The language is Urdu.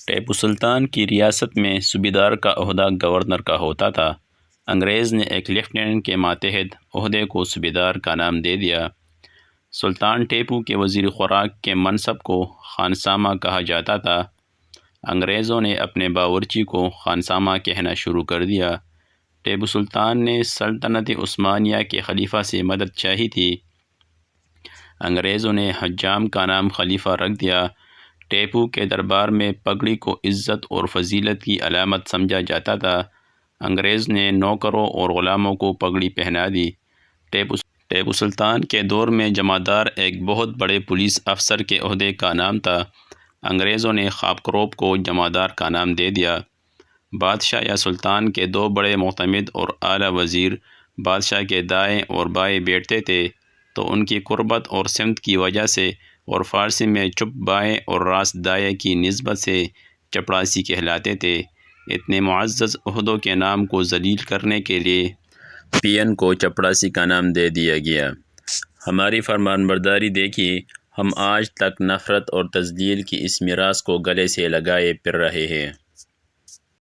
ٹیپو سلطان کی ریاست میں صوبیدار کا عہدہ گورنر کا ہوتا تھا۔ انگریز نے ایک لیفٹیننٹ کے ماتحت عہدے کو صوبیدار کا نام دے دیا۔ سلطان ٹیپو کے وزیر خوراک کے منصب کو خانسامہ کہا جاتا تھا۔ انگریزوں نے اپنے باورچی کو خانسامہ کہنا شروع کر دیا۔ ٹیپو سلطان نے سلطنت عثمانیہ کے خلیفہ سے مدد چاہی تھی۔ انگریزوں نے حجام کا نام خلیفہ رکھ دیا۔ ٹیپو کے دربار میں پگڑی کو عزت اور فضیلت کی علامت سمجھا جاتا تھا۔ انگریز نے نوکروں اور غلاموں کو پگڑی پہنا دی۔ ٹیپو سلطان کے دور میں جمعدار ایک بہت بڑے پولیس افسر کے عہدے کا نام تھا۔ انگریزوں نے خاپکروپ کو جمعدار کا نام دے دیا۔ بادشاہ یا سلطان کے دو بڑے معتمد اور اعلیٰ وزیر بادشاہ کے دائیں اور بائیں بیٹھتے تھے، تو ان کی قربت اور سمت کی وجہ سے اور فارسی میں چپ بائیں اور راست دائیں کی نسبت سے چپڑاسی کہلاتے تھے۔ اتنے معزز عہدوں کے نام کو ذلیل کرنے کے لیے پین کو چپڑاسی کا نام دے دیا گیا۔ ہماری فرمان برداری دیکھیے، ہم آج تک نفرت اور تذلیل کی اس میراث کو گلے سے لگائے پھر رہے ہیں۔